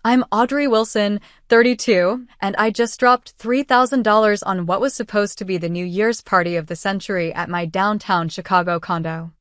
I'm Audrey Wilson, 32, and I just dropped $3,000 on what was supposed to be the New Year's party of the century at my downtown Chicago condo.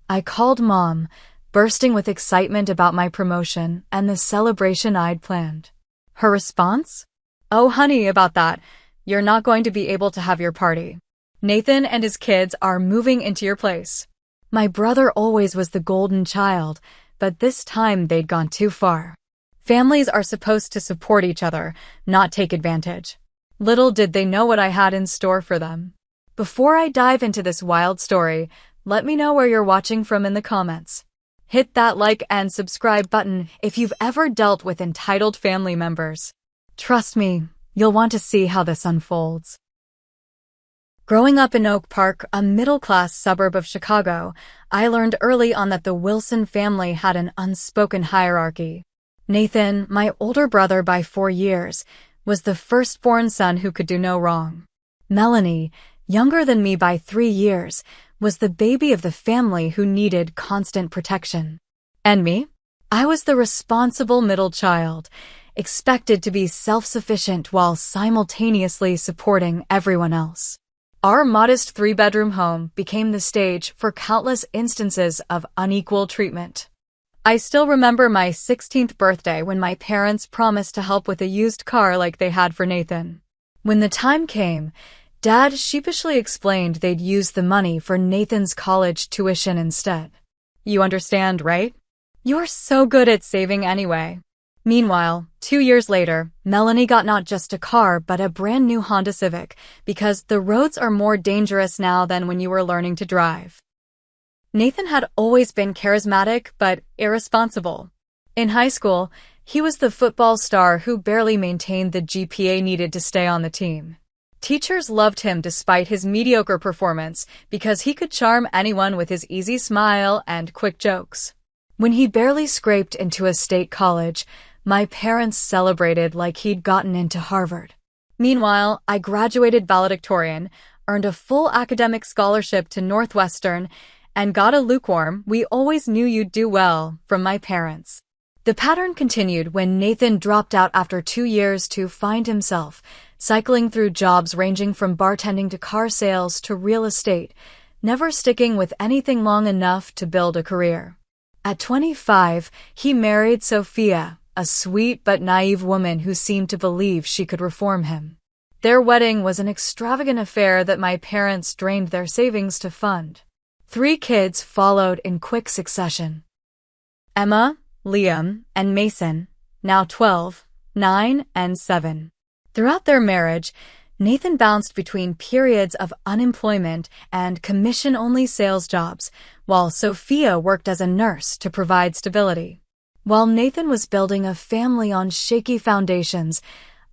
I called Mom, bursting with excitement about my promotion and the celebration I'd planned. Her response? "Oh, honey, about that. You're not going to be able to have your party. Nathan and his kids are moving into your place." My brother always was the golden child, but this time they'd gone too far. Families are supposed to support each other, not take advantage. Little did they know what I had in store for them. Before I dive into this wild story, let me know where you're watching from in the comments. Hit that like and subscribe button if you've ever dealt with entitled family members. Trust me, you'll want to see how this unfolds. Growing up in Oak Park, a middle-class suburb of Chicago, I learned early on that the Wilson family had an unspoken hierarchy. Nathan, my older brother by 4 years, was the firstborn son who could do no wrong. Melanie, younger than me by 3 years, was the baby of the family who needed constant protection. And me? I was the responsible middle child, expected to be self-sufficient while simultaneously supporting everyone else. Our modest 3-bedroom home became the stage for countless instances of unequal treatment. I still remember my 16th birthday when my parents promised to help with a used car like they had for Nathan. When the time came, Dad sheepishly explained they'd use the money for Nathan's college tuition instead. You understand, right? You're so good at saving anyway. Meanwhile, 2 years later, Melanie got not just a car but a brand new Honda Civic because the roads are more dangerous now than when you were learning to drive. Nathan had always been charismatic but irresponsible. In high school, he was the football star who barely maintained the GPA needed to stay on the team. Teachers loved him despite his mediocre performance because he could charm anyone with his easy smile and quick jokes. When he barely scraped into a state college, my parents celebrated like he'd gotten into Harvard. Meanwhile, I graduated valedictorian, earned a full academic scholarship to Northwestern, and got a lukewarm "we always knew you'd do well" from my parents. The pattern continued when Nathan dropped out after 2 years to find himself, cycling through jobs ranging from bartending to car sales to real estate, never sticking with anything long enough to build a career. At 25, he married Sophia, a sweet but naive woman who seemed to believe she could reform him. Their wedding was an extravagant affair that my parents drained their savings to fund. 3 kids followed in quick succession. Emma, Liam, and Mason, now 12, 9, and 7. Throughout their marriage, Nathan bounced between periods of unemployment and commission-only sales jobs, while Sophia worked as a nurse to provide stability. While Nathan was building a family on shaky foundations,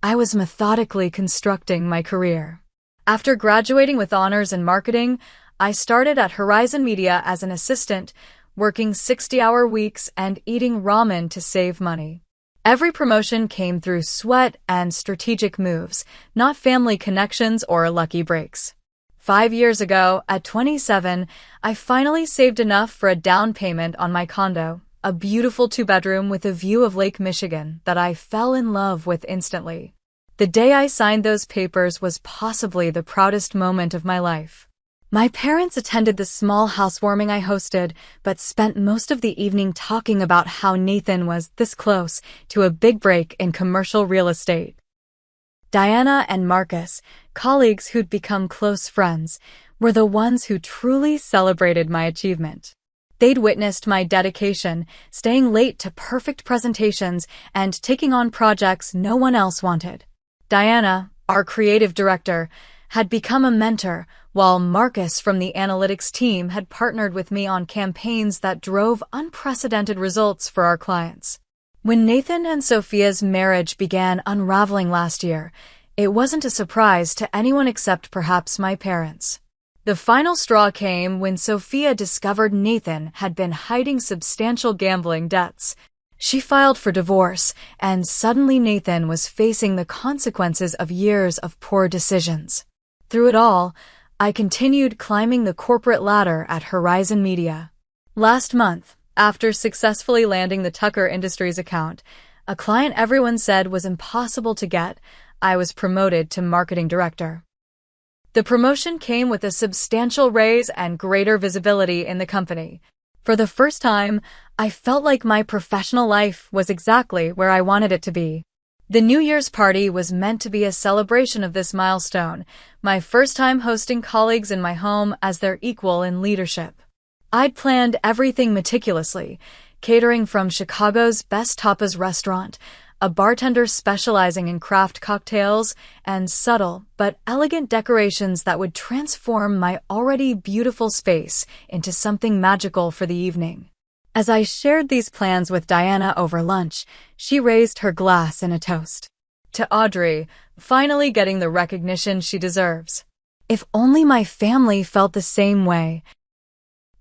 I was methodically constructing my career. After graduating with honors in marketing, I started at Horizon Media as an assistant, working 60-hour weeks and eating ramen to save money. Every promotion came through sweat and strategic moves, not family connections or lucky breaks. 5 years ago, at 27, I finally saved enough for a down payment on my condo, a beautiful 2-bedroom with a view of Lake Michigan that I fell in love with instantly. The day I signed those papers was possibly the proudest moment of my life. My parents attended the small housewarming I hosted, but spent most of the evening talking about how Nathan was this close to a big break in commercial real estate. Diana and Marcus, colleagues who'd become close friends, were the ones who truly celebrated my achievement. They'd witnessed my dedication, staying late to perfect presentations and taking on projects no one else wanted. Diana, our creative director, had become a mentor, while Marcus from the analytics team had partnered with me on campaigns that drove unprecedented results for our clients. When Nathan and Sophia's marriage began unraveling last year, it wasn't a surprise to anyone except perhaps my parents. The final straw came when Sophia discovered Nathan had been hiding substantial gambling debts. She filed for divorce, and suddenly Nathan was facing the consequences of years of poor decisions. Through it all, I continued climbing the corporate ladder at Horizon Media. Last month, after successfully landing the Tucker Industries account, a client everyone said was impossible to get. I was promoted to marketing director. The promotion came with a substantial raise and greater visibility in the company. For the first time, I felt like my professional life was exactly where I wanted it to be. The New Year's party was meant to be a celebration of this milestone, my first time hosting colleagues in my home as their equal in leadership. I'd planned everything meticulously, catering from Chicago's best tapas restaurant, a bartender specializing in craft cocktails, and subtle but elegant decorations that would transform my already beautiful space into something magical for the evening. As I shared these plans with Diana over lunch, she raised her glass in a toast to Audrey, finally getting the recognition she deserves. If only my family felt the same way.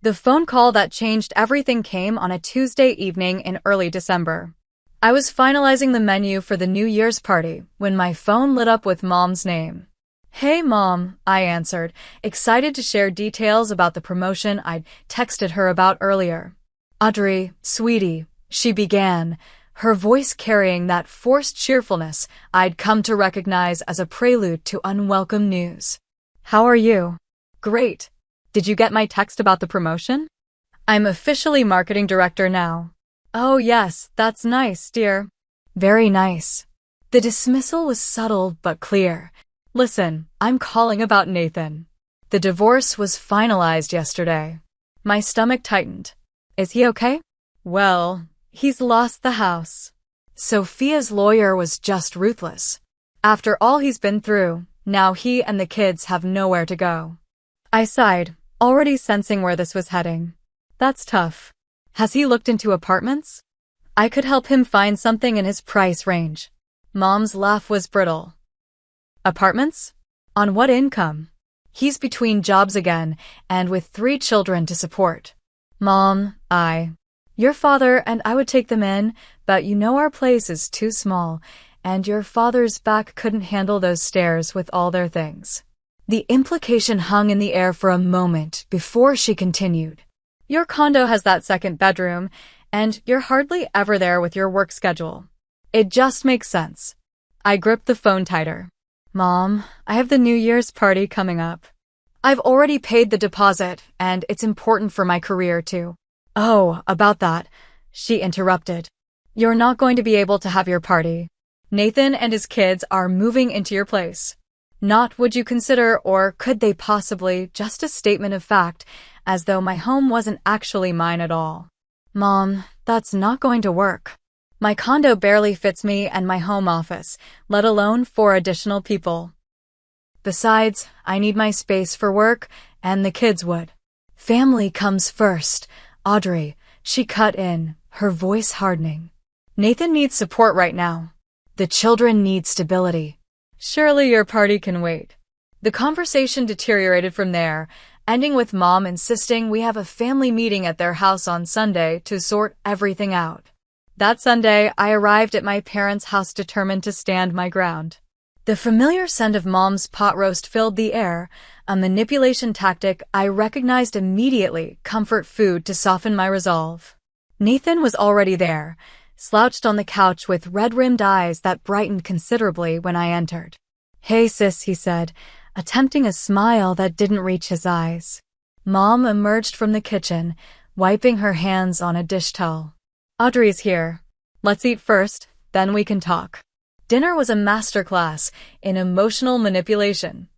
The phone call that changed everything came on a Tuesday evening in early December. I was finalizing the menu for the New Year's party when my phone lit up with Mom's name. "Hey, Mom," I answered, excited to share details about the promotion I'd texted her about earlier. "Audrey, sweetie," she began, her voice carrying that forced cheerfulness I'd come to recognize as a prelude to unwelcome news. "How are you?" "Great. Did you get my text about the promotion?" "I'm officially marketing director now." "Oh yes, that's nice, dear." "Very nice." The dismissal was subtle but clear. "Listen, I'm calling about Nathan. The divorce was finalized yesterday." My stomach tightened. "Is he okay?" "Well, he's lost the house." Sophia's lawyer was just ruthless. After all he's been through, now he and the kids have nowhere to go. I sighed, already sensing where this was heading. That's tough. Has he looked into apartments? I could help him find something in his price range. Mom's laugh was brittle. Apartments? On what income? He's between jobs again, and with 3 children to support. Mom, your father and I would take them in, but you know our place is too small, and your father's back couldn't handle those stairs with all their things. The implication hung in the air for a moment before she continued. Your condo has that second bedroom, and you're hardly ever there with your work schedule. It just makes sense. I gripped the phone tighter. Mom, I have the New Year's party coming up. I've already paid the deposit, and it's important for my career too. Oh, about that, she interrupted. You're not going to be able to have your party. Nathan and his kids are moving into your place. Not would you consider, or could they possibly, just a statement of fact, as though my home wasn't actually mine at all. Mom, that's not going to work. My condo barely fits me and my home office, let alone 4 additional people. Besides, I need my space for work, and the kids would. Family comes first, Audrey, she cut in, her voice hardening. Nathan needs support right now. The children need stability. Surely your party can wait. The conversation deteriorated from there, ending with Mom insisting we have a family meeting at their house on Sunday to sort everything out. That Sunday, I arrived at my parents' house determined to stand my ground. The familiar scent of Mom's pot roast filled the air, a manipulation tactic I recognized immediately, comfort food to soften my resolve. Nathan was already there, slouched on the couch with red-rimmed eyes that brightened considerably when I entered. Hey sis, he said, attempting a smile that didn't reach his eyes. Mom emerged from the kitchen, wiping her hands on a dish towel. Audrey's here. Let's eat first, then we can talk. Dinner was a masterclass in emotional manipulation.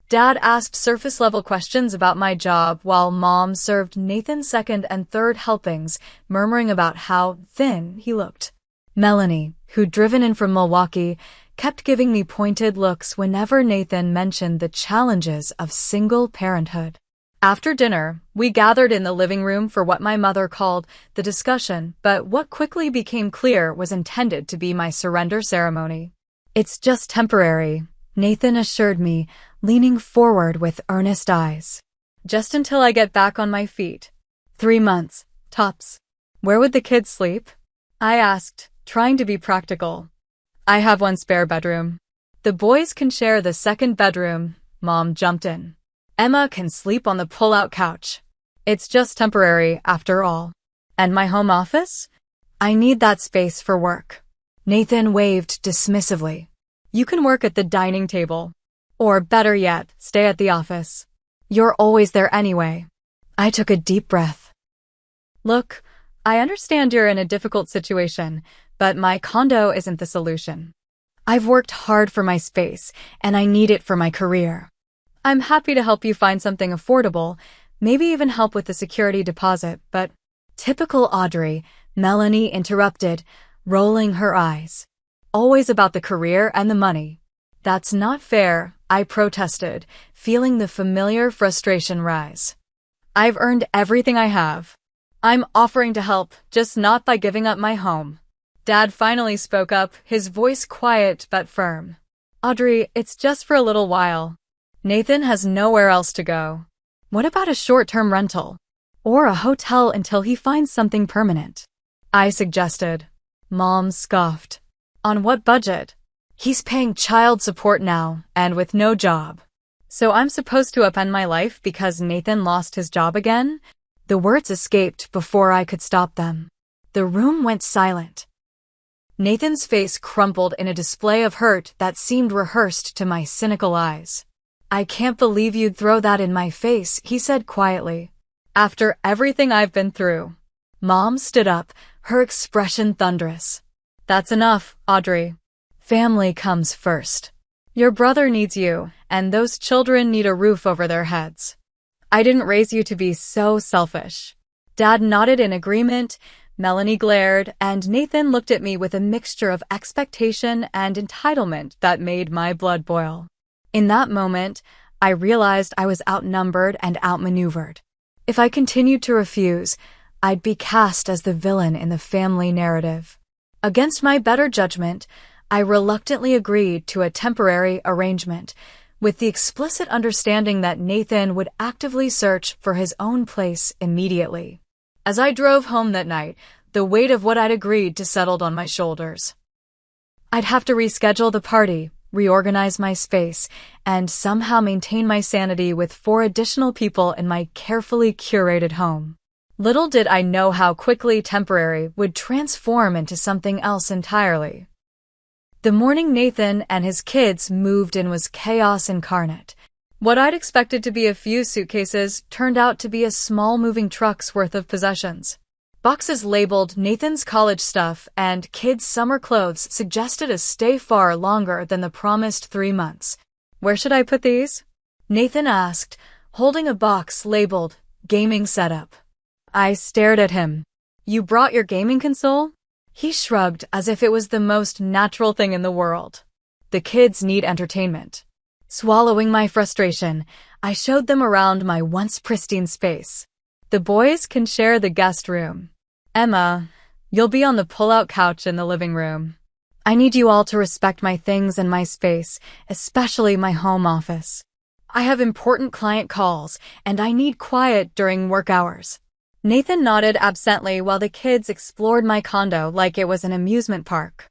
Dad asked surface-level questions about my job while Mom served Nathan's second and third helpings, murmuring about how thin he looked. Melanie, who'd driven in from Milwaukee, kept giving me pointed looks whenever Nathan mentioned the challenges of single parenthood. After dinner, we gathered in the living room for what my mother called the discussion, but what quickly became clear was intended to be my surrender ceremony. It's just temporary, Nathan assured me, leaning forward with earnest eyes. Just until I get back on my feet. 3 months, tops. Where would the kids sleep? I asked, trying to be practical. I have 1 spare bedroom. The boys can share the second bedroom, Mom jumped in. Emma can sleep on the pull-out couch. It's just temporary, after all. And my home office? I need that space for work. Nathan waved dismissively. You can work at the dining table. Or better yet, stay at the office. You're always there anyway. I took a deep breath. Look, I understand you're in a difficult situation, but my condo isn't the solution. I've worked hard for my space, and I need it for my career. I'm happy to help you find something affordable, maybe even help with the security deposit, but typical Audrey, Melanie interrupted, rolling her eyes. Always about the career and the money. That's not fair, I protested, feeling the familiar frustration rise. I've earned everything I have. I'm offering to help, just not by giving up my home. Dad finally spoke up, his voice quiet but firm. Audrey, it's just for a little while. Nathan has nowhere else to go. What about a short-term rental? Or a hotel until he finds something permanent? I suggested. Mom scoffed. On what budget? He's paying child support now, and with no job. So I'm supposed to upend my life because Nathan lost his job again? The words escaped before I could stop them. The room went silent. Nathan's face crumpled in a display of hurt that seemed rehearsed to my cynical eyes. I can't believe you'd throw that in my face, he said quietly. After everything I've been through. Mom stood up, her expression thunderous. That's enough, Audrey. Family comes first. Your brother needs you, and those children need a roof over their heads. I didn't raise you to be so selfish. Dad nodded in agreement, Melanie glared, and Nathan looked at me with a mixture of expectation and entitlement that made my blood boil. In that moment, I realized I was outnumbered and outmaneuvered. If I continued to refuse, I'd be cast as the villain in the family narrative. Against my better judgment, I reluctantly agreed to a temporary arrangement, with the explicit understanding that Nathan would actively search for his own place immediately. As I drove home that night, the weight of what I'd agreed to settled on my shoulders. I'd have to reschedule the party, reorganize my space, and somehow maintain my sanity with 4 additional people in my carefully curated home. Little did I know how quickly temporary would transform into something else entirely. The morning Nathan and his kids moved in was chaos incarnate. What I'd expected to be a few suitcases turned out to be a small moving truck's worth of possessions. Boxes labeled Nathan's college stuff and kids' summer clothes suggested a stay far longer than the promised 3 months. Where should I put these? Nathan asked, holding a box labeled gaming setup. I stared at him. You brought your gaming console? He shrugged as if it was the most natural thing in the world. The kids need entertainment. Swallowing my frustration, I showed them around my once pristine space. The boys can share the guest room. Emma, you'll be on the pull-out couch in the living room. I need you all to respect my things and my space, especially my home office. I have important client calls, and I need quiet during work hours. Nathan nodded absently while the kids explored my condo like it was an amusement park.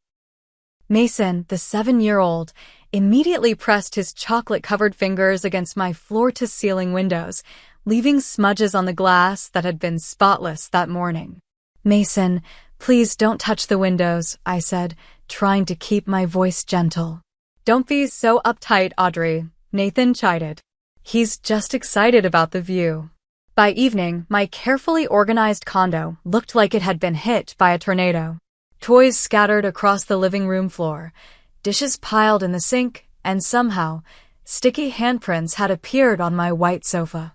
Mason, the 7-year-old, immediately pressed his chocolate-covered fingers against my floor-to-ceiling windows, leaving smudges on the glass that had been spotless that morning. Mason, please don't touch the windows, I said, trying to keep my voice gentle. Don't be so uptight, Audrey, Nathan chided. He's just excited about the view. By evening, my carefully organized condo looked like it had been hit by a tornado. Toys scattered across the living room floor, dishes piled in the sink, and somehow, sticky handprints had appeared on my white sofa.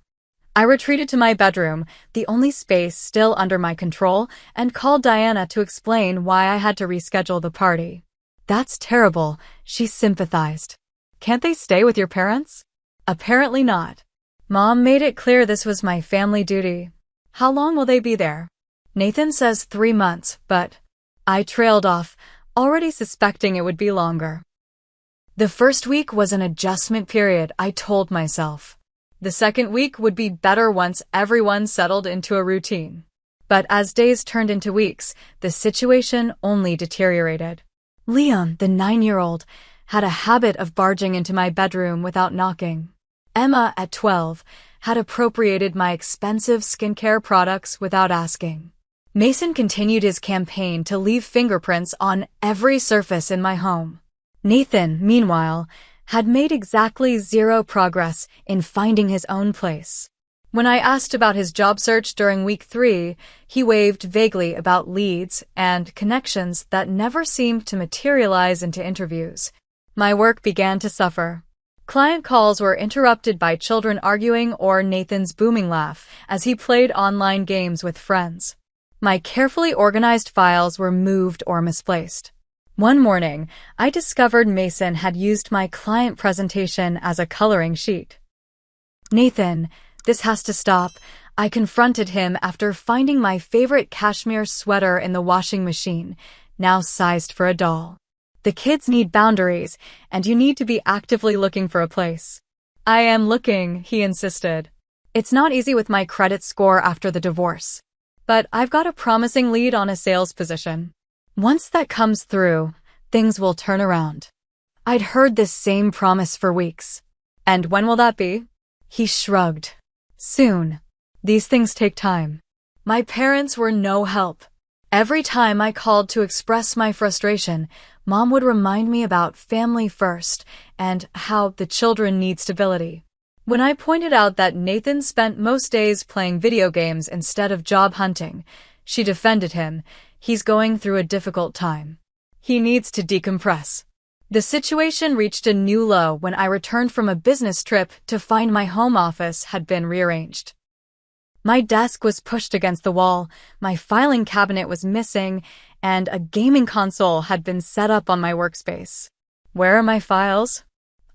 I retreated to my bedroom, the only space still under my control, and called Diana to explain why I had to reschedule the party. That's terrible, she sympathized. Can't they stay with your parents? Apparently not. Mom made it clear this was my family duty. How long will they be there? Nathan says 3 months, but I trailed off, already suspecting it would be longer. The first week was an adjustment period, I told myself. The second week would be better once everyone settled into a routine. But as days turned into weeks, the situation only deteriorated. Liam, the 9-year-old, had a habit of barging into my bedroom without knocking. Emma, at 12, had appropriated my expensive skincare products without asking. Mason continued his campaign to leave fingerprints on every surface in my home. Nathan, meanwhile, had made exactly zero progress in finding his own place. When I asked about his job search during week 3, he waved vaguely about leads and connections that never seemed to materialize into interviews. My work began to suffer. Client calls were interrupted by children arguing or Nathan's booming laugh as he played online games with friends. My carefully organized files were moved or misplaced. One morning, I discovered Mason had used my client presentation as a coloring sheet. "Nathan, this has to stop," I confronted him after finding my favorite cashmere sweater in the washing machine, now sized for a doll. "The kids need boundaries, and you need to be actively looking for a place." "I am looking," he insisted. "It's not easy with my credit score after the divorce. But I've got a promising lead on a sales position. Once that comes through, things will turn around." I'd heard this same promise for weeks. "And when will that be?" He shrugged. "Soon. These things take time." My parents were no help. Every time I called to express my frustration, Mom would remind me about family first and how the children need stability. When I pointed out that Nathan spent most days playing video games instead of job hunting, she defended him. "He's going through a difficult time. He needs to decompress." The situation reached a new low when I returned from a business trip to find my home office had been rearranged. My desk was pushed against the wall, my filing cabinet was missing, and a gaming console had been set up on my workspace. "Where are my files?"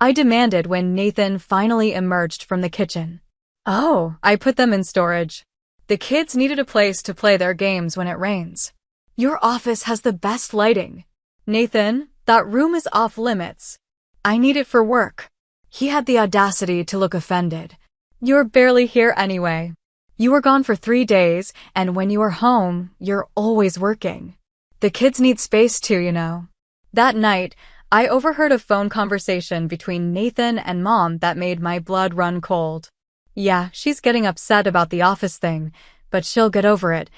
I demanded when Nathan finally emerged from the kitchen. "Oh, I put them in storage. The kids needed a place to play their games when it rains." "Your office has the best lighting." "Nathan, that room is off limits. I need it for work." He had the audacity to look offended. "You're barely here anyway. You were gone for 3 days, and when you are home, you're always working. The kids need space too, you know." That night, I overheard a phone conversation between Nathan and Mom that made my blood run cold. "Yeah, she's getting upset about the office thing, but she'll get over it,"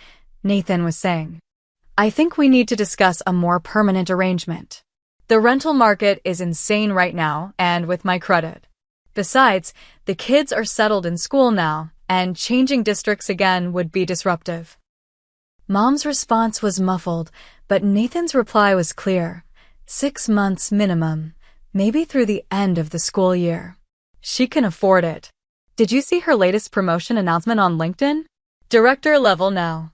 Nathan was saying. "I think we need to discuss a more permanent arrangement. The rental market is insane right now, and with my credit. Besides, the kids are settled in school now, and changing districts again would be disruptive." Mom's response was muffled, but Nathan's reply was clear. 6 months minimum, maybe through the end of the school year. She can afford it. "Did you see her latest promotion announcement on LinkedIn? Director level now."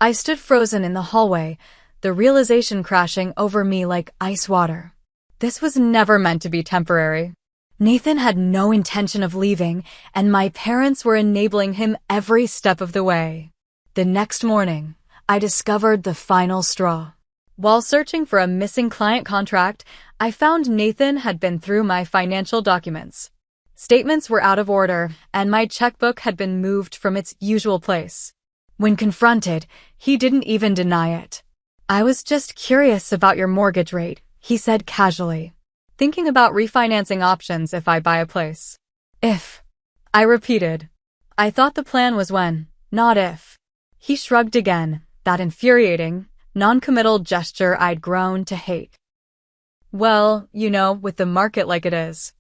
I stood frozen in the hallway, the realization crashing over me like ice water. This was never meant to be temporary. Nathan had no intention of leaving, and my parents were enabling him every step of the way. The next morning, I discovered the final straw. While searching for a missing client contract, I found Nathan had been through my financial documents. Statements were out of order, and my checkbook had been moved from its usual place. When confronted, he didn't even deny it. "I was just curious about your mortgage rate," he said casually. "Thinking about refinancing options if I buy a place." "If," I repeated. "I thought the plan was when, not if." He shrugged again, that infuriating, non-committal gesture I'd grown to hate. "Well, you know, with the market like it is."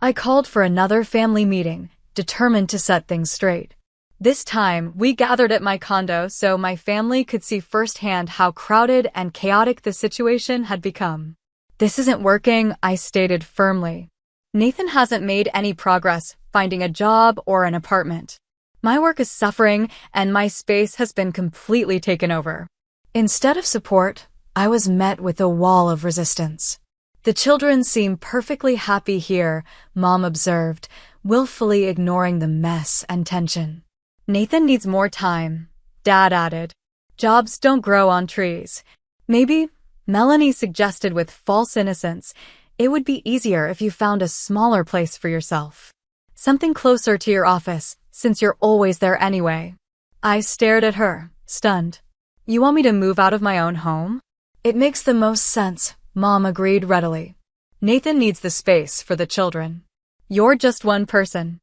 I called for another family meeting, determined to set things straight. This time, we gathered at my condo so my family could see firsthand how crowded and chaotic the situation had become. "This isn't working," I stated firmly. "Nathan hasn't made any progress finding a job or an apartment. My work is suffering, and my space has been completely taken over." Instead of support, I was met with a wall of resistance. "The children seem perfectly happy here," Mom observed, willfully ignoring the mess and tension. "Nathan needs more time," Dad added. "Jobs don't grow on trees." "Maybe," Melanie suggested with false innocence, "it would be easier if you found a smaller place for yourself. Something closer to your office, since you're always there anyway." I stared at her, stunned. "You want me to move out of my own home?" "It makes the most sense," Mom agreed readily. "Nathan needs the space for the children. You're just one person."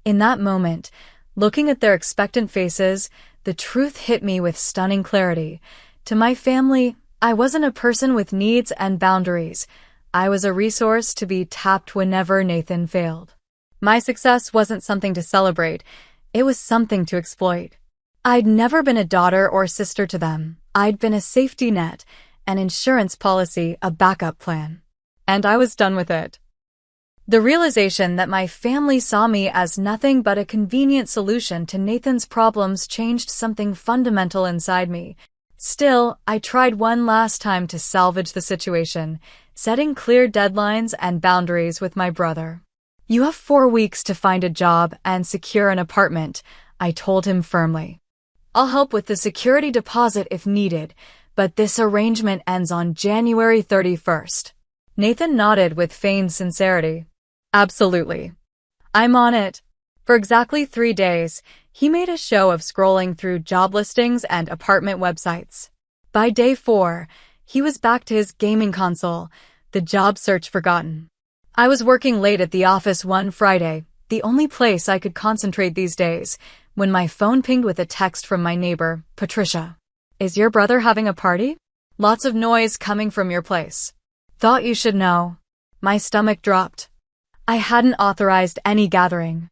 In that moment, Looking at their expectant faces, the truth hit me with stunning clarity. To my family, I wasn't a person with needs and boundaries. I was a resource to be tapped whenever Nathan failed. My success wasn't something to celebrate. It was something to exploit. I'd never been a daughter or sister to them. I'd been a safety net, an insurance policy, a backup plan. And I was done with it. The realization that my family saw me as nothing but a convenient solution to Nathan's problems changed something fundamental inside me. Still, I tried one last time to salvage the situation, setting clear deadlines and boundaries with my brother. "You have 4 weeks to find a job and secure an apartment," I told him firmly. "I'll help with the security deposit if needed, but this arrangement ends on January 31st. Nathan nodded with feigned sincerity. "Absolutely. I'm on it." For exactly 3 days, he made a show of scrolling through job listings and apartment websites. By day 4, he was back to his gaming console, the job search forgotten. I was working late at the office one Friday, the only place I could concentrate these days, when my phone pinged with a text from my neighbor, Patricia. "Is your brother having a party? Lots of noise coming from your place. Thought you should know." My stomach dropped. I hadn't authorized any gathering.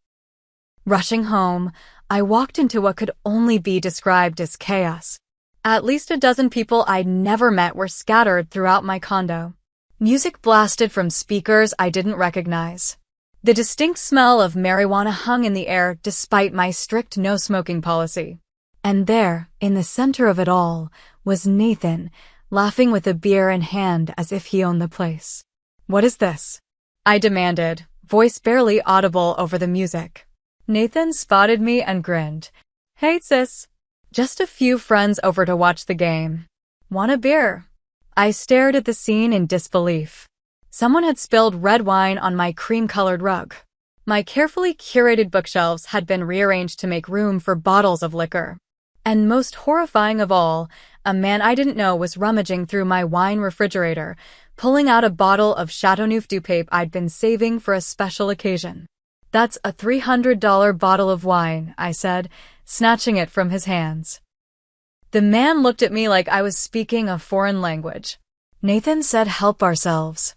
Rushing home, I walked into what could only be described as chaos. At least a dozen people I'd never met were scattered throughout my condo. Music blasted from speakers I didn't recognize. The distinct smell of marijuana hung in the air despite my strict no-smoking policy. And there, in the center of it all, was Nathan, laughing with a beer in hand as if he owned the place. "What is this?" I demanded, voice barely audible over the music. Nathan spotted me and grinned. "Hey, sis. Just a few friends over to watch the game. Want a beer?" I stared at the scene in disbelief. Someone had spilled red wine on my cream-colored rug. My carefully curated bookshelves had been rearranged to make room for bottles of liquor. And most horrifying of all, a man I didn't know was rummaging through my wine refrigerator, pulling out a bottle of Chateauneuf du Pape I'd been saving for a special occasion. "That's a $300 bottle of wine," I said, snatching it from his hands. The man looked at me like I was speaking a foreign language. "Nathan said help ourselves."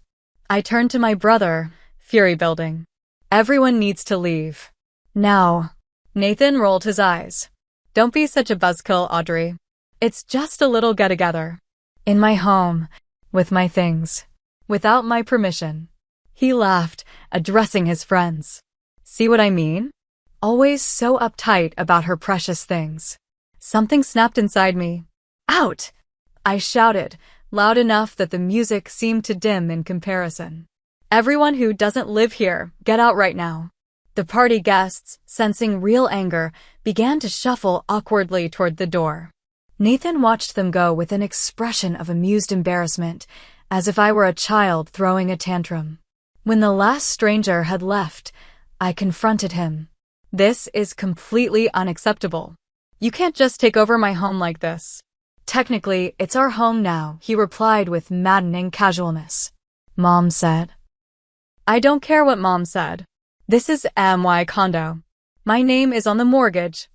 I turned to my brother, fury building. "Everyone needs to leave. Now." Nathan rolled his eyes. "Don't be such a buzzkill, Audrey. It's just a little get-together. In my home, with my things. Without my permission." He laughed, addressing his friends. "See what I mean? Always so uptight about her precious things." Something snapped inside me. "Out!" I shouted, loud enough that the music seemed to dim in comparison. "Everyone who doesn't live here, get out right now." The party guests, sensing real anger, began to shuffle awkwardly toward the door. Nathan watched them go with an expression of amused embarrassment, as if I were a child throwing a tantrum. When the last stranger had left, I confronted him. "This is completely unacceptable. You can't just take over my home like this." "Technically, it's our home now," he replied with maddening casualness. "Mom said." "I don't care what Mom said. This is my condo. My name is on the mortgage.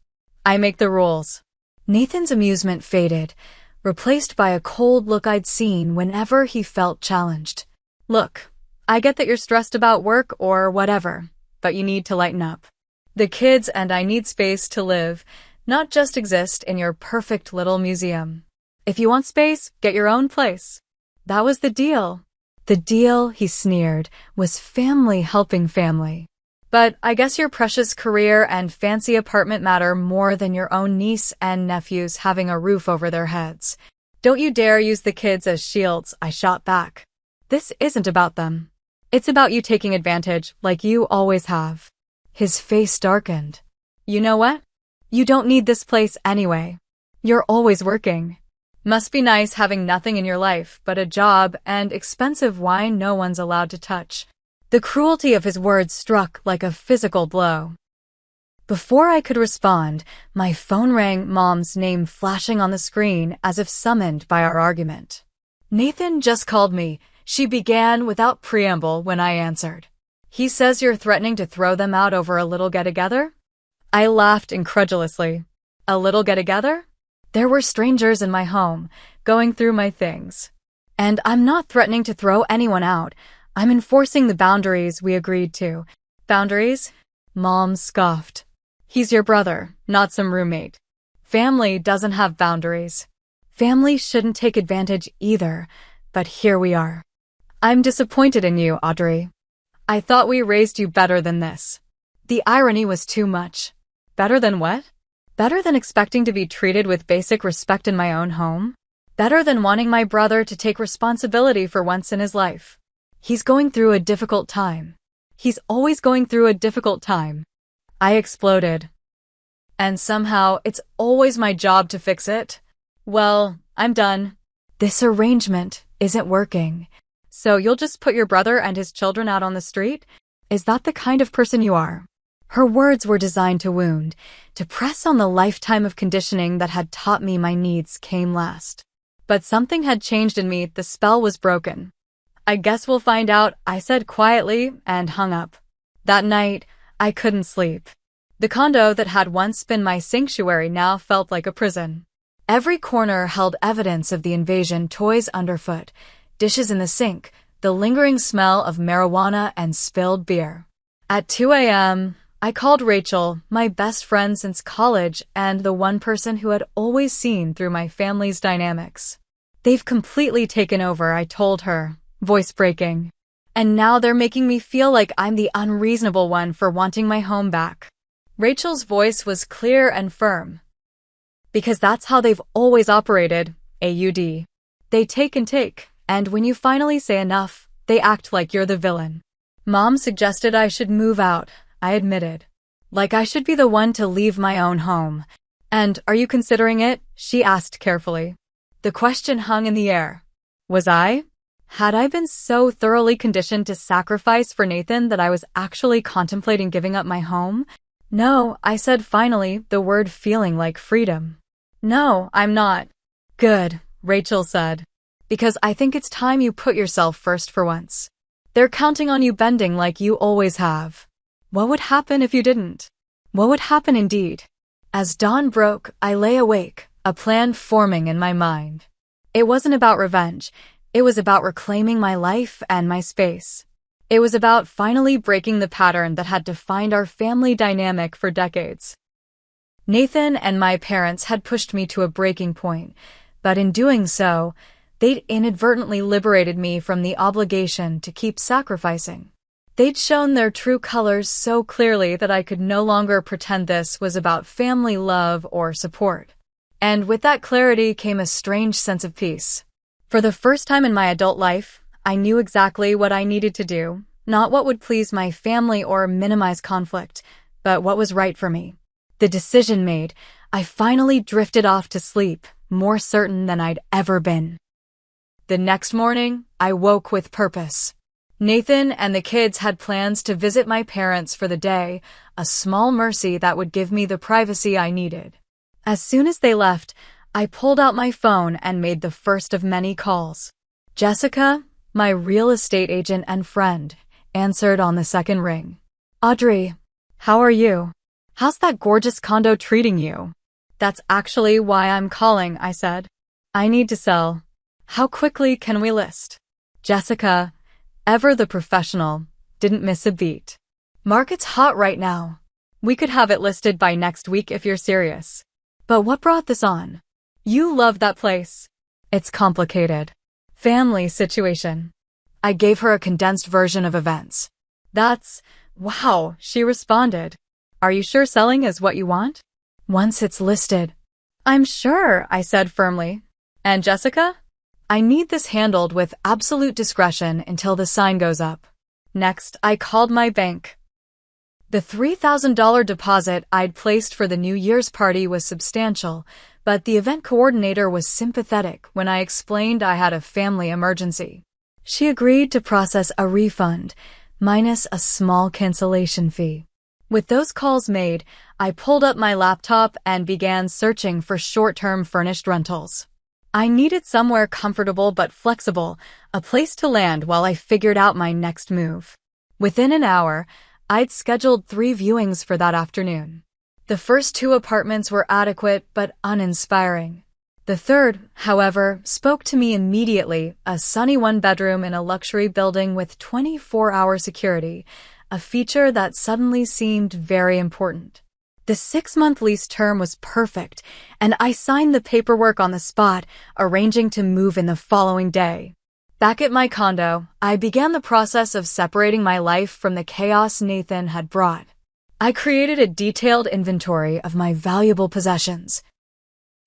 I make the rules." Nathan's amusement faded, replaced by a cold look I'd seen whenever he felt challenged. "Look, I get that you're stressed about work or whatever, but you need to lighten up. The kids and I need space to live, not just exist in your perfect little museum. If you want space, get your own place." That was the deal. The deal, he sneered, was family helping family. "But I guess your precious career and fancy apartment matter more than your own niece and nephews having a roof over their heads. Don't you dare use the kids as shields," I shot back. "This isn't about them. It's about you taking advantage, like you always have." His face darkened. "You know what? You don't need this place anyway. You're always working. Must be nice having nothing in your life but a job and expensive wine no one's allowed to touch." The cruelty of his words struck like a physical blow. Before I could respond, my phone rang, Mom's name flashing on the screen as if summoned by our argument. "Nathan just called me," she began without preamble when I answered. "He says you're threatening to throw them out over a little get-together?" I laughed incredulously. A little get-together? There were strangers in my home, going through my things. And I'm not threatening to throw anyone out. I'm enforcing the boundaries we agreed to. Boundaries? Mom scoffed. He's your brother, not some roommate. Family doesn't have boundaries. Family shouldn't take advantage either, but here we are. I'm disappointed in you, Audrey. I thought we raised you better than this. The irony was too much. Better than what? Better than expecting to be treated with basic respect in my own home? Better than wanting my brother to take responsibility for once in his life. He's going through a difficult time. He's always going through a difficult time. I exploded. And somehow, it's always my job to fix it. Well, I'm done. This arrangement isn't working. So you'll just put your brother and his children out on the street? Is that the kind of person you are? Her words were designed to wound, to press on the lifetime of conditioning that had taught me my needs came last. But something had changed in me, the spell was broken. I guess we'll find out, I said quietly, and hung up. That night, I couldn't sleep. The condo that had once been my sanctuary now felt like a prison. Every corner held evidence of the invasion, toys underfoot, dishes in the sink, the lingering smell of marijuana and spilled beer. At 2 a.m., I called Rachel, my best friend since college and the one person who had always seen through my family's dynamics. They've completely taken over, I told her, voice breaking. And now they're making me feel like I'm the unreasonable one for wanting my home back. Rachel's voice was clear and firm. Because that's how they've always operated, AUD. They take and take, and when you finally say enough, they act like you're the villain. Mom suggested I should move out, I admitted. Like I should be the one to leave my own home. And are you considering it? She asked carefully. The question hung in the air. Was I? Had I been so thoroughly conditioned to sacrifice for Nathan that I was actually contemplating giving up my home? No, I said finally, the word feeling like freedom. No, I'm not. Good, Rachel said. Because I think it's time you put yourself first for once. They're counting on you bending like you always have. What would happen if you didn't? What would happen indeed? As dawn broke, I lay awake, a plan forming in my mind. It wasn't about revenge. It was about reclaiming my life and my space. It was about finally breaking the pattern that had defined our family dynamic for decades. Nathan and my parents had pushed me to a breaking point, but in doing so, they'd inadvertently liberated me from the obligation to keep sacrificing. They'd shown their true colors so clearly that I could no longer pretend this was about family love or support. And with that clarity came a strange sense of peace. For the first time in my adult life, I knew exactly what I needed to do, not what would please my family or minimize conflict, but what was right for me. The decision made, I finally drifted off to sleep, more certain than I'd ever been. The next morning, I woke with purpose. Nathan and the kids had plans to visit my parents for the day, a small mercy that would give me the privacy I needed. As soon as they left, I pulled out my phone and made the first of many calls. Jessica, my real estate agent and friend, answered on the second ring. Audrey, how are you? How's that gorgeous condo treating you? That's actually why I'm calling, I said. I need to sell. How quickly can we list? Jessica, ever the professional, didn't miss a beat. Market's hot right now. We could have it listed by next week if you're serious. But what brought this on? You love that place. It's complicated. Family situation. I gave her a condensed version of events. Wow, she responded. Are you sure selling is what you want? Once it's listed. I'm sure, I said firmly. And Jessica? I need this handled with absolute discretion until the sign goes up. Next, I called my bank. The $3,000 deposit I'd placed for the New Year's party was substantial, but the event coordinator was sympathetic when I explained I had a family emergency. She agreed to process a refund, minus a small cancellation fee. With those calls made, I pulled up my laptop and began searching for short-term furnished rentals. I needed somewhere comfortable but flexible, a place to land while I figured out my next move. Within an hour, I'd scheduled 3 viewings for that afternoon. The first two apartments were adequate but uninspiring. The third, however, spoke to me immediately, a sunny one-bedroom in a luxury building with 24-hour security, a feature that suddenly seemed very important. The 6-month lease term was perfect, and I signed the paperwork on the spot, arranging to move in the following day. Back at my condo, I began the process of separating my life from the chaos Nathan had brought. I created a detailed inventory of my valuable possessions: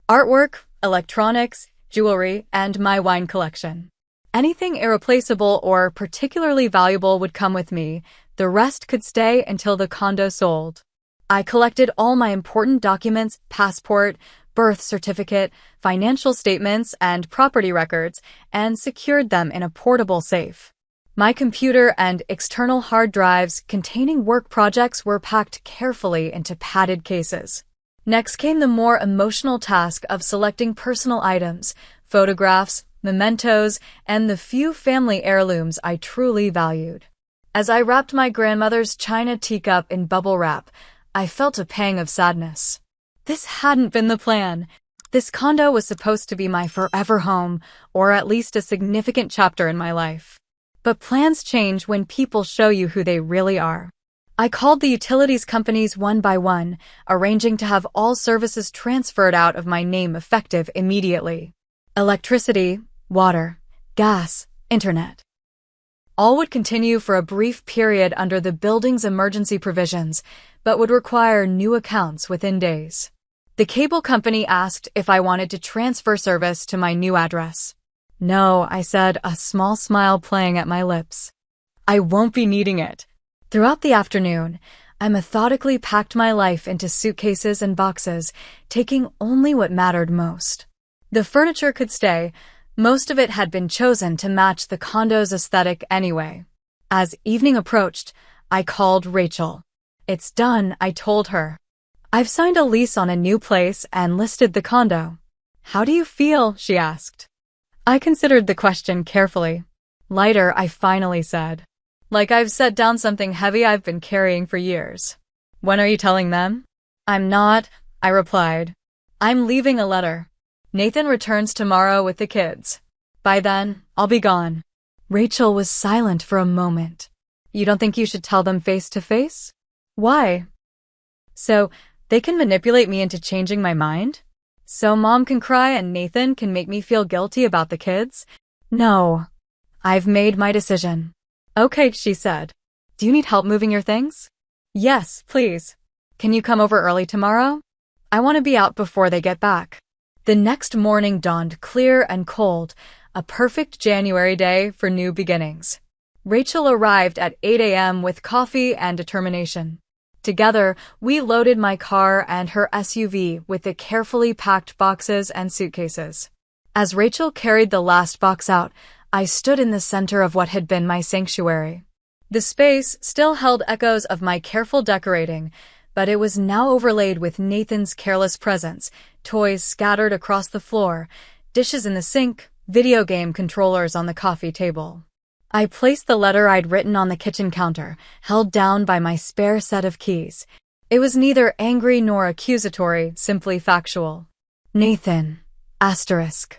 artwork, electronics, jewelry, and my wine collection. Anything irreplaceable or particularly valuable would come with me. The rest could stay until the condo sold. I collected all my important documents, passport, birth certificate, financial statements, and property records, and secured them in a portable safe. My computer and external hard drives containing work projects were packed carefully into padded cases. Next came the more emotional task of selecting personal items, photographs, mementos, and the few family heirlooms I truly valued. As I wrapped my grandmother's china teacup in bubble wrap, I felt a pang of sadness. This hadn't been the plan. This condo was supposed to be my forever home, or at least a significant chapter in my life. But plans change when people show you who they really are. I called the utilities companies one by one, arranging to have all services transferred out of my name effective immediately. Electricity, water, gas, internet. All would continue for a brief period under the building's emergency provisions, but would require new accounts within days. The cable company asked if I wanted to transfer service to my new address. No, I said, a small smile playing at my lips. I won't be needing it. Throughout the afternoon, I methodically packed my life into suitcases and boxes, taking only what mattered most. The furniture could stay. Most of it had been chosen to match the condo's aesthetic anyway. As evening approached, I called Rachel. It's done, I told her. I've signed a lease on a new place and listed the condo. How do you feel? She asked. I considered the question carefully. Lighter, I finally said. Like I've set down something heavy I've been carrying for years. When are you telling them? I'm not, I replied. I'm leaving a letter. Nathan returns tomorrow with the kids. By then, I'll be gone. Rachel was silent for a moment. You don't think you should tell them face to face? Why? So they can manipulate me into changing my mind? So Mom can cry and Nathan can make me feel guilty about the kids? No. I've made my decision. Okay, she said. Do you need help moving your things? Yes, please. Can you come over early tomorrow? I want to be out before they get back. The next morning dawned clear and cold, a perfect January day for new beginnings. Rachel arrived at 8 a.m. with coffee and determination. Together, we loaded my car and her SUV with the carefully packed boxes and suitcases. As Rachel carried the last box out, I stood in the center of what had been my sanctuary. The space still held echoes of my careful decorating, but it was now overlaid with Nathan's careless presence, toys scattered across the floor, dishes in the sink, video game controllers on the coffee table. I placed the letter I'd written on the kitchen counter, held down by my spare set of keys. It was neither angry nor accusatory, simply factual. Nathan, asterisk.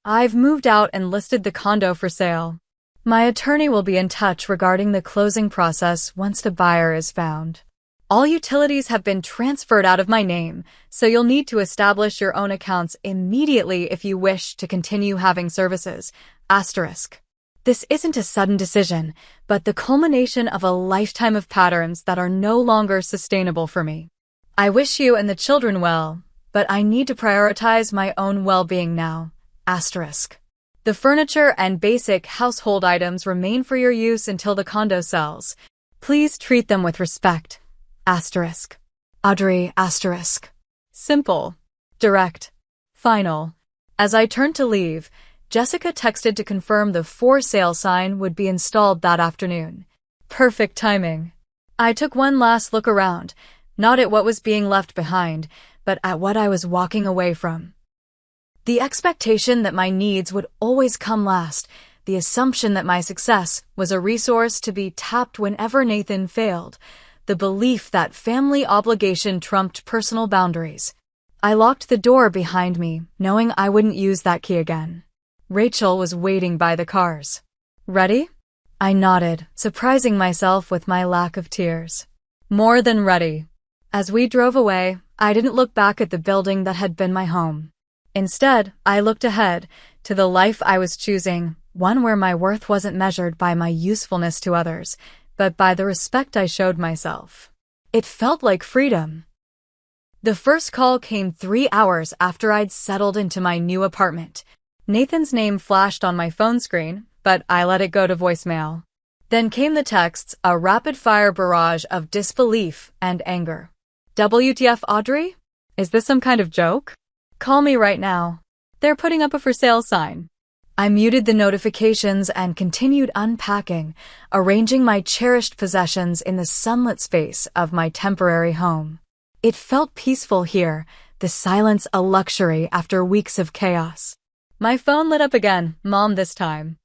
I've moved out and listed the condo for sale. My attorney will be in touch regarding the closing process once the buyer is found. All utilities have been transferred out of my name, so you'll need to establish your own accounts immediately if you wish to continue having services. Asterisk. This isn't a sudden decision, but the culmination of a lifetime of patterns that are no longer sustainable for me. I wish you and the children well, but I need to prioritize my own well-being now. Asterisk. The furniture and basic household items remain for your use until the condo sells. Please treat them with respect. Asterisk. Audrey, asterisk. Simple. Direct. Final. As I turned to leave, Jessica texted to confirm the for sale sign would be installed that afternoon. Perfect timing. I took one last look around, not at what was being left behind, but at what I was walking away from. The expectation that my needs would always come last, the assumption that my success was a resource to be tapped whenever Nathan failed, the belief that family obligation trumped personal boundaries. I locked the door behind me, knowing I wouldn't use that key again. Rachel was waiting by the cars. Ready? I nodded, surprising myself with my lack of tears. More than ready. As we drove away, I didn't look back at the building that had been my home. Instead, I looked ahead, to the life I was choosing, one where my worth wasn't measured by my usefulness to others, but by the respect I showed myself. It felt like freedom. The first call came 3 hours after I'd settled into my new apartment. Nathan's name flashed on my phone screen, but I let it go to voicemail. Then came the texts, a rapid-fire barrage of disbelief and anger. WTF, Audrey? Is this some kind of joke? Call me right now. They're putting up a for sale sign. I muted the notifications and continued unpacking, arranging my cherished possessions in the sunlit space of my temporary home. It felt peaceful here, the silence a luxury after weeks of chaos. My phone lit up again, Mom this time.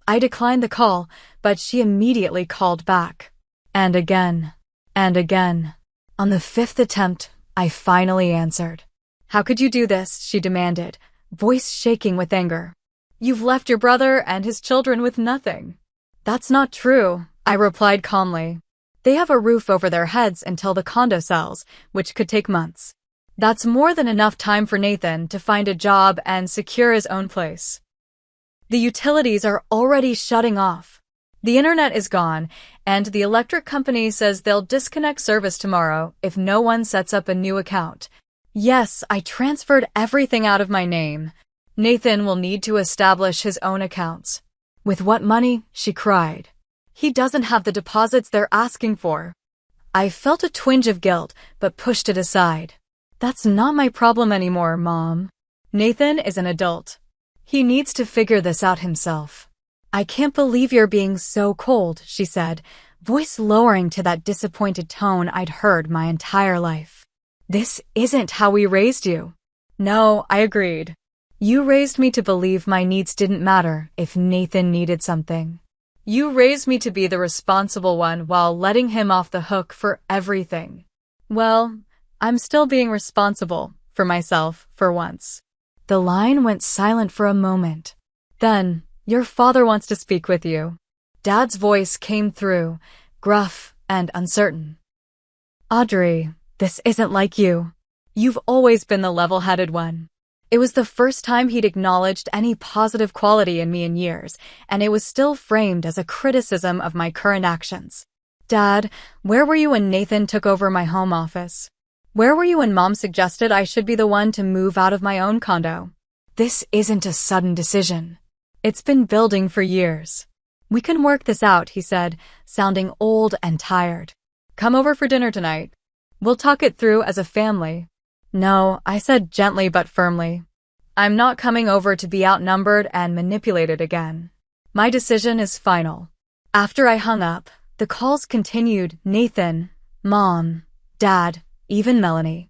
I declined the call, but she immediately called back. And again. And again. On the 5th attempt, I finally answered. How could you do this? She demanded, voice shaking with anger. You've left your brother and his children with nothing. That's not true, I replied calmly. They have a roof over their heads until the condo sells, which could take months. That's more than enough time for Nathan to find a job and secure his own place. The utilities are already shutting off. The internet is gone, and the electric company says they'll disconnect service tomorrow if no one sets up a new account. Yes, I transferred everything out of my name. Nathan will need to establish his own accounts. With what money? She cried. He doesn't have the deposits they're asking for. I felt a twinge of guilt, but pushed it aside. That's not my problem anymore, Mom. Nathan is an adult. He needs to figure this out himself. I can't believe you're being so cold, she said, voice lowering to that disappointed tone I'd heard my entire life. This isn't how we raised you. No, I agreed. You raised me to believe my needs didn't matter if Nathan needed something. You raised me to be the responsible one while letting him off the hook for everything. Well, I'm still being responsible for myself for once. The line went silent for a moment. Then, your father wants to speak with you. Dad's voice came through, gruff and uncertain. Audrey, this isn't like you. You've always been the level-headed one. It was the first time he'd acknowledged any positive quality in me in years, and it was still framed as a criticism of my current actions. Dad, where were you when Nathan took over my home office? Where were you when Mom suggested I should be the one to move out of my own condo? This isn't a sudden decision. It's been building for years. We can work this out, he said, sounding old and tired. Come over for dinner tonight. We'll talk it through as a family. No, I said gently but firmly. I'm not coming over to be outnumbered and manipulated again. My decision is final. After I hung up, the calls continued, Nathan, Mom, Dad, even Melanie.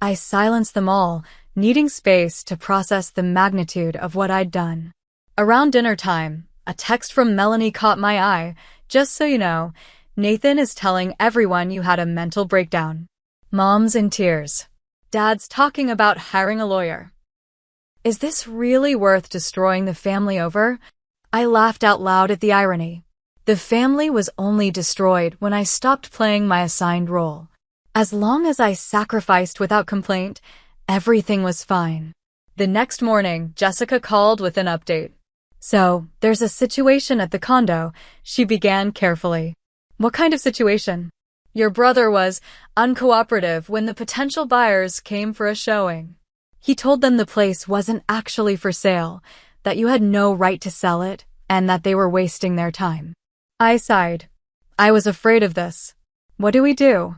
I silenced them all, needing space to process the magnitude of what I'd done. Around dinner time, a text from Melanie caught my eye. Just so you know, Nathan is telling everyone you had a mental breakdown. Mom's in tears. Dad's talking about hiring a lawyer. Is this really worth destroying the family over? I laughed out loud at the irony. The family was only destroyed when I stopped playing my assigned role. As long as I sacrificed without complaint, everything was fine. The next morning, Jessica called with an update. So, there's a situation at the condo, she began carefully. What kind of situation? Your brother was uncooperative when the potential buyers came for a showing. He told them the place wasn't actually for sale, that you had no right to sell it, and that they were wasting their time. I sighed. I was afraid of this. What do we do?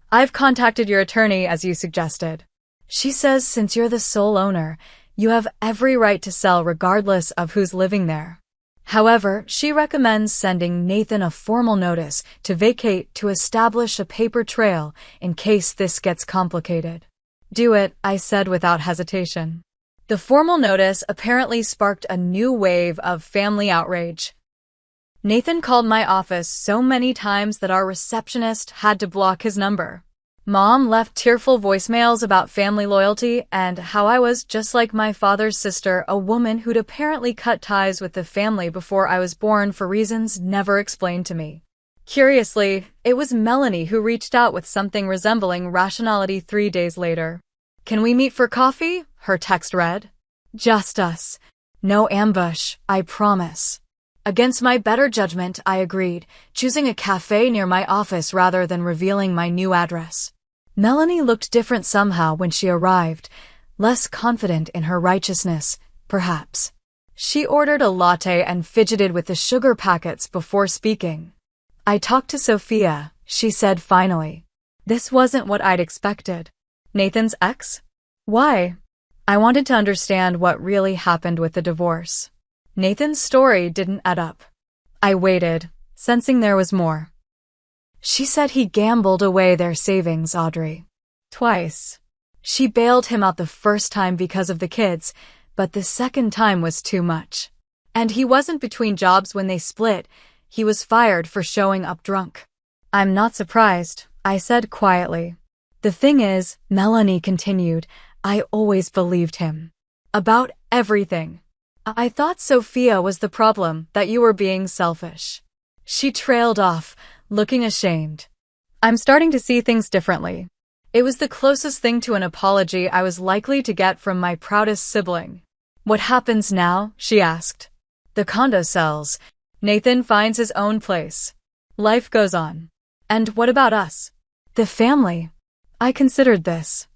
I've contacted your attorney as you suggested. She says since you're the sole owner, you have every right to sell regardless of who's living there. However, she recommends sending Nathan a formal notice to vacate to establish a paper trail in case this gets complicated. Do it, I said without hesitation. The formal notice apparently sparked a new wave of family outrage. Nathan called my office so many times that our receptionist had to block his number. Mom left tearful voicemails about family loyalty and how I was just like my father's sister, a woman who'd apparently cut ties with the family before I was born for reasons never explained to me. Curiously, it was Melanie who reached out with something resembling rationality 3 days later. "Can we meet for coffee?" her text read. "Just us. No ambush, I promise." Against my better judgment, I agreed, choosing a cafe near my office rather than revealing my new address. Melanie looked different somehow when she arrived, less confident in her righteousness, perhaps. She ordered a latte and fidgeted with the sugar packets before speaking. "I talked to Sophia," she said finally. This wasn't what I'd expected. Nathan's ex? Why? I wanted to understand what really happened with the divorce. Nathan's story didn't add up. I waited, sensing there was more. "She said he gambled away their savings, Audrey. Twice. She bailed him out the first time because of the kids, but the second time was too much. And he wasn't between jobs when they split. He was fired for showing up drunk." "I'm not surprised," I said quietly. "The thing is," Melanie continued, "I always believed him. About everything. I thought Sophia was the problem, that you were being selfish." She trailed off, looking ashamed. I'm starting to see things differently. It was the closest thing to an apology I was likely to get from my proudest sibling. "What happens now?" she asked. "The condo sells. Nathan finds his own place. Life goes on. And what about us? The family. I considered this."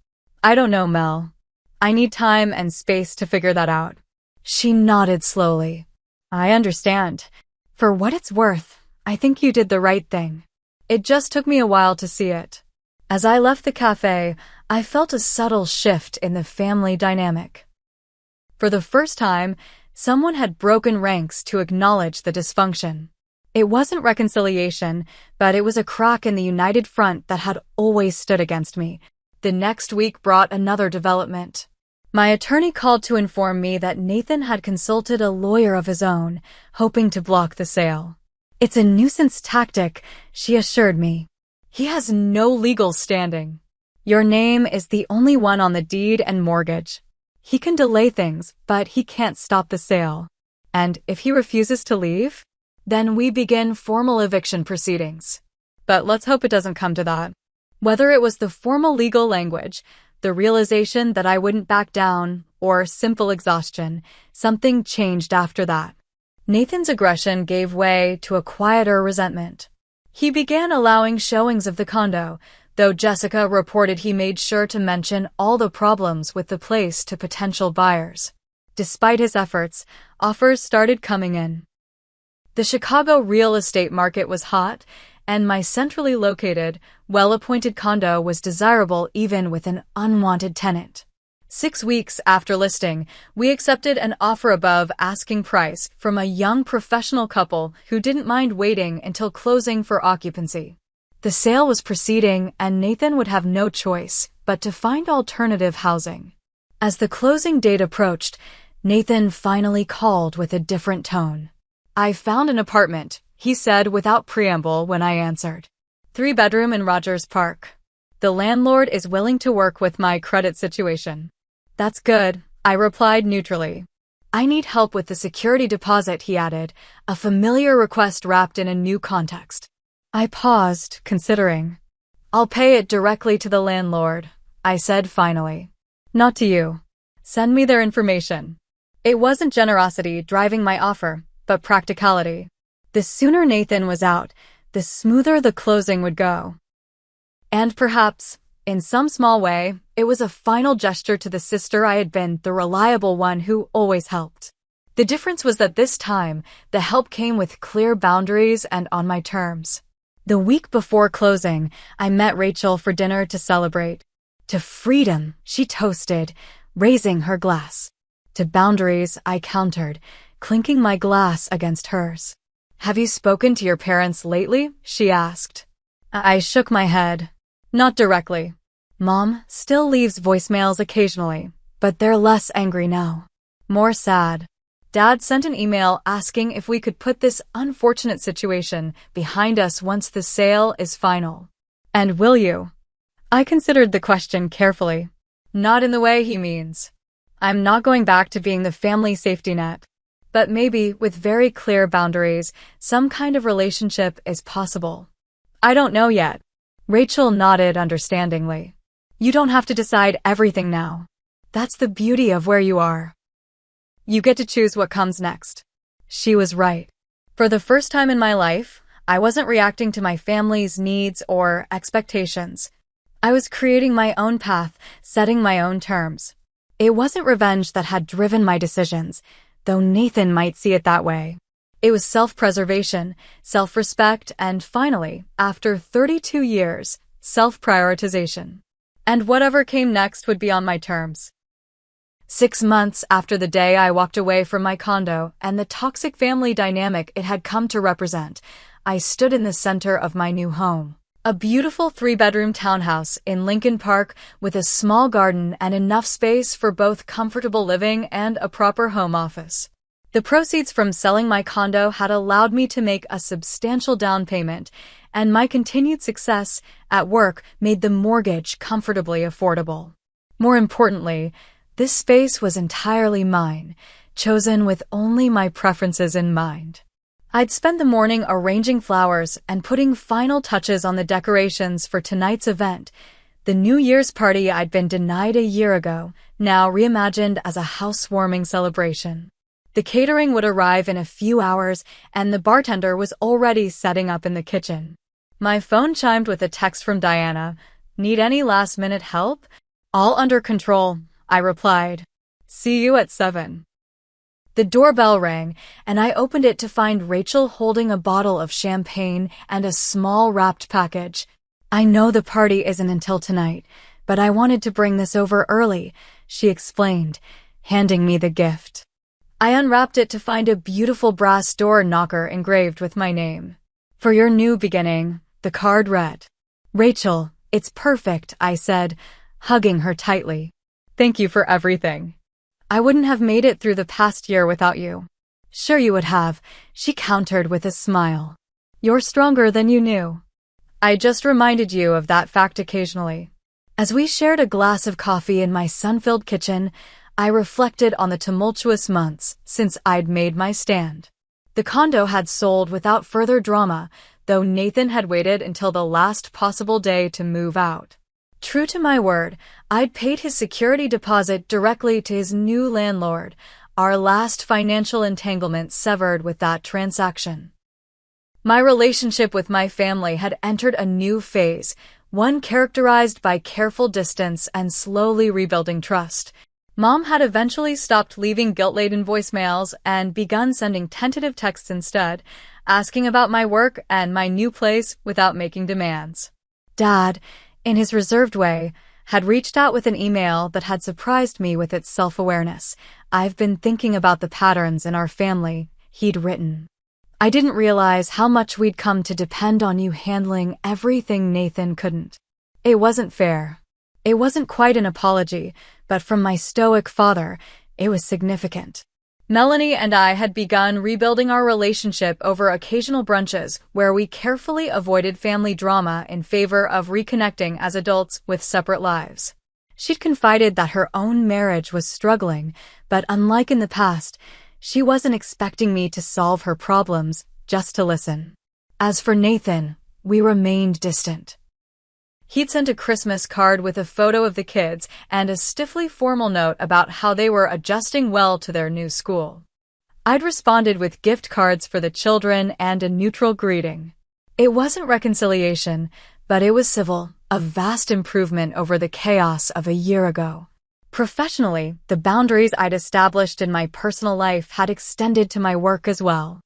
"I don't know, Mel. I need time and space to figure that out." She nodded slowly. "I understand. For what it's worth, I think you did the right thing. It just took me a while to see it." As I left the cafe, I felt a subtle shift in the family dynamic. For the first time, someone had broken ranks to acknowledge the dysfunction. It wasn't reconciliation, but it was a crack in the united front that had always stood against me. The next week brought another development. My attorney called to inform me that Nathan had consulted a lawyer of his own, hoping to block the sale. "It's a nuisance tactic," she assured me. "He has no legal standing. Your name is the only one on the deed and mortgage. He can delay things, but he can't stop the sale. And if he refuses to leave, then we begin formal eviction proceedings." But let's hope it doesn't come to that. Whether it was the formal legal language, the realization that I wouldn't back down, or simple exhaustion, something changed after that. Nathan's aggression gave way to a quieter resentment. He began allowing showings of the condo, though Jessica reported he made sure to mention all the problems with the place to potential buyers. Despite his efforts, offers started coming in. The Chicago real estate market was hot, and my centrally located, well-appointed condo was desirable even with an unwanted tenant. 6 weeks after listing, we accepted an offer above asking price from a young professional couple who didn't mind waiting until closing for occupancy. The sale was proceeding, and Nathan would have no choice but to find alternative housing. As the closing date approached, Nathan finally called with a different tone. "I found an apartment," he said without preamble when I answered. 3-bedroom in Rogers Park. "The landlord is willing to work with my credit situation." "That's good," I replied neutrally. "I need help with the security deposit," he added, a familiar request wrapped in a new context. I paused, considering. "I'll pay it directly to the landlord," I said finally. "Not to you. Send me their information." It wasn't generosity driving my offer, but practicality. The sooner Nathan was out, the smoother the closing would go. And perhaps, in some small way, it was a final gesture to the sister I had been, the reliable one who always helped. The difference was that this time, the help came with clear boundaries and on my terms. The week before closing, I met Rachel for dinner to celebrate. To freedom, she toasted, raising her glass. To boundaries, I countered, clinking my glass against hers. "Have you spoken to your parents lately?" she asked. I shook my head. "Not directly. Mom still leaves voicemails occasionally, but they're less angry now. More sad. Dad sent an email asking if we could put this unfortunate situation behind us once the sale is final. And will you? I considered the question carefully. Not in the way he means. I'm not going back to being the family safety net. But maybe, with very clear boundaries, some kind of relationship is possible. I don't know yet. Rachel nodded understandingly. You don't have to decide everything now. That's the beauty of where you are. You get to choose what comes next. She was right. For the first time in my life, I wasn't reacting to my family's needs or expectations. I was creating my own path, setting my own terms. It wasn't revenge that had driven my decisions, though Nathan might see it that way. It was self-preservation, self-respect, and finally, after 32 years, self-prioritization. And whatever came next would be on my terms. 6 months after the day I walked away from my condo and the toxic family dynamic it had come to represent, I stood in the center of my new home. A beautiful 3-bedroom townhouse in Lincoln Park with a small garden and enough space for both comfortable living and a proper home office. The proceeds from selling my condo had allowed me to make a substantial down payment, and my continued success at work made the mortgage comfortably affordable. More importantly, this space was entirely mine, chosen with only my preferences in mind. I'd spent the morning arranging flowers and putting final touches on the decorations for tonight's event, the New Year's party I'd been denied a year ago, now reimagined as a housewarming celebration. The catering would arrive in a few hours, and the bartender was already setting up in the kitchen. My phone chimed with a text from Diana. Need any last-minute help? All under control, I replied. See you at 7. The doorbell rang, and I opened it to find Rachel holding a bottle of champagne and a small wrapped package. I know the party isn't until tonight, but I wanted to bring this over early, she explained, handing me the gift. I unwrapped it to find a beautiful brass door knocker engraved with my name. For your new beginning, the card read. Rachel, it's perfect, I said, hugging her tightly. Thank you for everything. I wouldn't have made it through the past year without you. Sure you would have, she countered with a smile. You're stronger than you knew. I just reminded you of that fact occasionally. As we shared a glass of coffee in my sun-filled kitchen, I reflected on the tumultuous months since I'd made my stand. The condo had sold without further drama, though Nathan had waited until the last possible day to move out. True to my word, I'd paid his security deposit directly to his new landlord, our last financial entanglement severed with that transaction. My relationship with my family had entered a new phase, one characterized by careful distance and slowly rebuilding trust. Mom had eventually stopped leaving guilt-laden voicemails and begun sending tentative texts instead, asking about my work and my new place without making demands. Dad, in his reserved way, had reached out with an email that had surprised me with its self-awareness. I've been thinking about the patterns in our family, he'd written. I didn't realize how much we'd come to depend on you handling everything Nathan couldn't. It wasn't fair. It wasn't quite an apology, but from my stoic father, it was significant. Melanie and I had begun rebuilding our relationship over occasional brunches where we carefully avoided family drama in favor of reconnecting as adults with separate lives. She'd confided that her own marriage was struggling, but unlike in the past, she wasn't expecting me to solve her problems, just to listen. As for Nathan, we remained distant. He'd sent a Christmas card with a photo of the kids and a stiffly formal note about how they were adjusting well to their new school. I'd responded with gift cards for the children and a neutral greeting. It wasn't reconciliation, but it was civil, a vast improvement over the chaos of a year ago. Professionally, the boundaries I'd established in my personal life had extended to my work as well.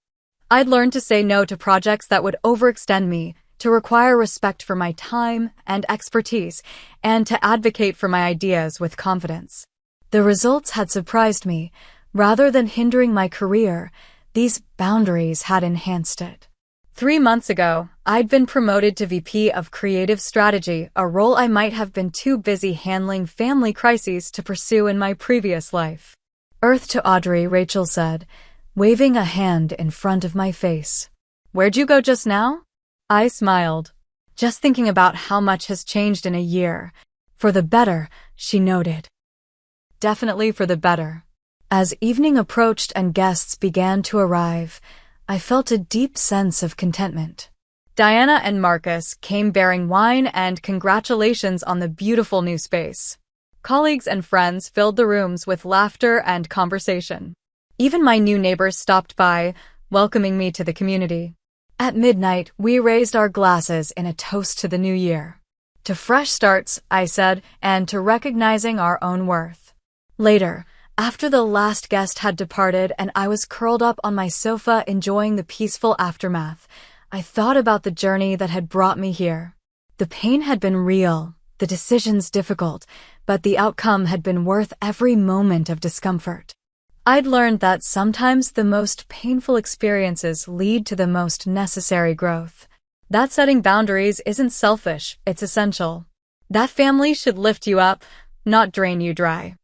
I'd learned to say no to projects that would overextend me, to require respect for my time and expertise, and to advocate for my ideas with confidence. The results had surprised me. Rather than hindering my career, these boundaries had enhanced it. 3 months ago, I'd been promoted to VP of Creative Strategy, a role I might have been too busy handling family crises to pursue in my previous life. Earth to Audrey, Rachel said, waving a hand in front of my face. Where'd you go just now? I smiled. Just thinking about how much has changed in a year. For the better, she noted. Definitely for the better. As evening approached and guests began to arrive, I felt a deep sense of contentment. Diana and Marcus came bearing wine and congratulations on the beautiful new space. Colleagues and friends filled the rooms with laughter and conversation. Even my new neighbors stopped by, welcoming me to the community. At midnight, we raised our glasses in a toast to the new year. To fresh starts, I said, and to recognizing our own worth. Later, after the last guest had departed and I was curled up on my sofa enjoying the peaceful aftermath, I thought about the journey that had brought me here. The pain had been real, the decisions difficult, but the outcome had been worth every moment of discomfort. I'd learned that sometimes the most painful experiences lead to the most necessary growth. That setting boundaries isn't selfish, it's essential. That family should lift you up, not drain you dry.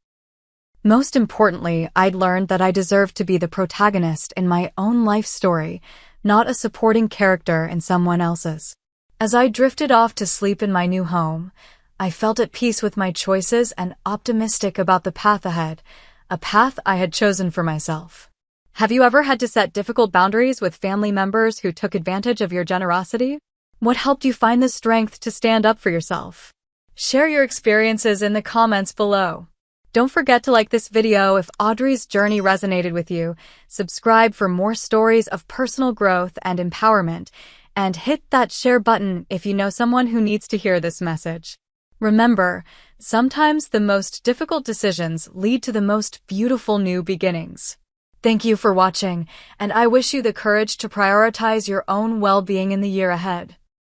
Most importantly, I'd learned that I deserved to be the protagonist in my own life story, not a supporting character in someone else's. As I drifted off to sleep in my new home, I felt at peace with my choices and optimistic about the path ahead, a path I had chosen for myself. Have you ever had to set difficult boundaries with family members who took advantage of your generosity? What helped you find the strength to stand up for yourself? Share your experiences in the comments below. Don't forget to like this video if Audrey's journey resonated with you, subscribe for more stories of personal growth and empowerment, and hit that share button if you know someone who needs to hear this message. Remember, sometimes the most difficult decisions lead to the most beautiful new beginnings. Thank you for watching, and I wish you the courage to prioritize your own well-being in the year ahead.